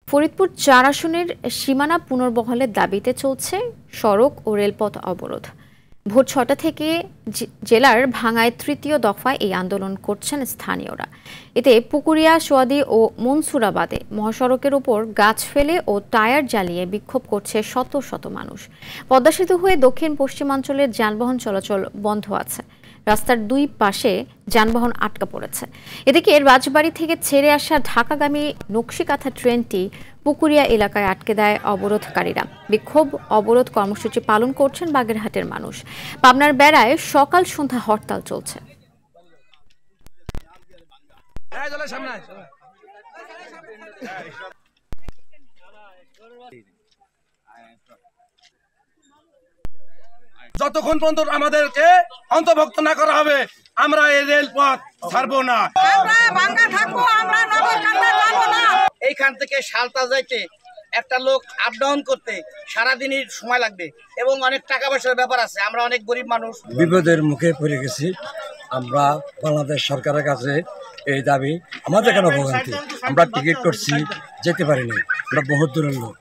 ফরিদপুর ৪ আসনের সীমানা পুনর্বহালের দাবিতে চলছে সড়ক ও রেলপথ অবরোধ। ভোর ৬টা থেকে জেলার ভাঙ্গায় তৃতীয় দফায় এই আন্দোলন করছেন স্থানীয়রা। এতে পুকুরিয়া, সোয়াদি ও মনসুরাবাদে মহাসড়কের উপর গাছ ফেলে ও টায়ার জ্বালিয়ে বিক্ষোভ করছে শত শত মানুষ। পদ্মা সেতু হয়ে দক্ষিণ পশ্চিমাঞ্চলের যানবাহন চলাচল বন্ধ আছে। রাস্তার দুই পাশে যানবাহন আটকা পড়েছে। এদিকে রাজবাড়ী থেকে ছেড়ে আসা ঢাকাগামী নকশিকাঁথা ট্রেনটি পুকুরিয়া এলাকায় আটকে দেয় অবরোধকারীরা। বিক্ষোভ অবরোধ কর্মসূচি পালন করছেন বাগেরহাটের মানুষ। পাবনার বেড়ায় সকাল সন্ধ্যা হরতাল চলছে। যতক্ষণ পর্যন্ত আমাদেরকে অন্তর্ভুক্ত না করা হবে আমরা এই রেলপথ ছাড়বো না। এইখান থেকে শালতা যাইতে একটা লোক আপ ডাউন করতে সারাদিনের সময় লাগবে এবং অনেক টাকা পয়সার ব্যাপার আছে। আমরা অনেক গরিব মানুষ, বিপদের মুখে পড়ে গেছি। আমরা বাংলাদেশ সরকারের কাছে এই দাবি, আমাদের কেন ভোগান্তি, আমরা টিকিট করছি যেতে পারিনি, আমরা বহুত দূরের লোক।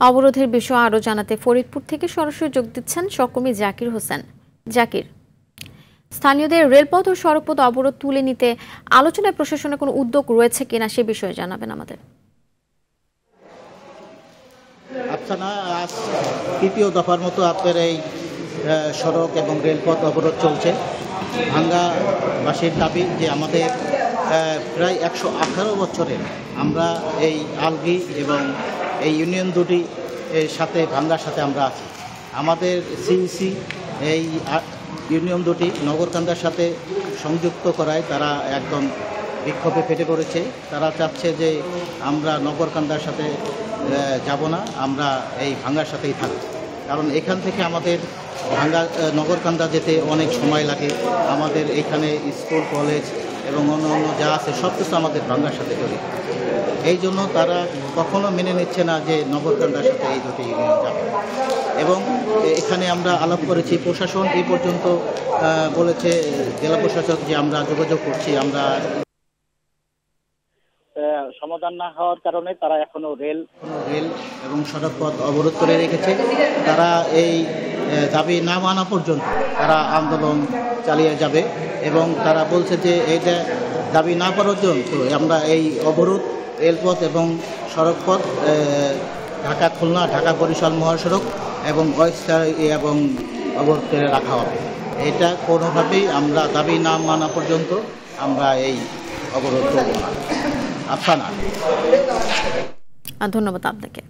অবরোধের বিষয়ে আরও জানাতে ফরিদপুর থেকে সরাসরি যোগ দিচ্ছেন সহকর্মী জাকির হোসেন। জাকির, স্থানীয়দের রেলপথ ও সড়কপথ অবরোধ তুলে নিতে আলোচনায় প্রশাসনের কোনো উদ্যোগ রয়েছে কিনা সে বিষয়ে জানাবেন আমাদের। আচ্ছা, না, আজ তৃতীয় দফার মতো আপনার এই সড়ক এবং রেলপথ অবরোধ চলছে। ভাঙ্গাবাসীর দাবি যে আমাদের প্রায় 118 বছরের আমরা এই আলগি এবং এই ইউনিয়ন দুটি সাথে ভাঙ্গার সাথে আমরা আছি। আমাদের সিইসি এই ইউনিয়ন দুটি নগরকান্দার সাথে সংযুক্ত করায় তারা একদম বিক্ষোভে ফেটে পড়েছে। তারা চাচ্ছে যে আমরা নগরকান্দার সাথে যাব না, আমরা এই ভাঙ্গার সাথেই থাকব। কারণ এখান থেকে আমাদের ভাঙ্গা নগরকান্দা যেতে অনেক সময় লাগে। আমাদের এখানে স্কুল, কলেজ এবং অন্য যা আছে সব কিছু আমাদের ভাঙ্গার সাথে জড়িত। এই জন্য তারা কখনো মেনে নিচ্ছে না যে নগরকান্দার সাথে এই দুটি ইউনিয়ন যাবে। এবং এখানে আমরা আলাপ করেছি, প্রশাসন এই পর্যন্ত বলেছে, জেলা প্রশাসক, যে আমরা যোগাযোগ করছি। আমরা সমাধান না হওয়ার কারণে তারা এখনো রেল এবং সড়ক পথ অবরোধ করে রেখেছে। তারা এই দাবি না মানা পর্যন্ত তারা আন্দোলন চালিয়ে যাবে এবং তারা বলছে যে এইটা দাবি না পর্যন্ত আমরা এই অবরোধ রেলপথ এবং সড়কপথ ঢাকা খুলনা, ঢাকা বরিশাল মহাসড়ক এবং এবং অবরোধ করে রাখা হবে। এটা কোনোভাবেই আমরা দাবি না মানা পর্যন্ত আমরা এই অবরোধ করব না। আচ্ছা, না, ধন্যবাদ আপনাকে।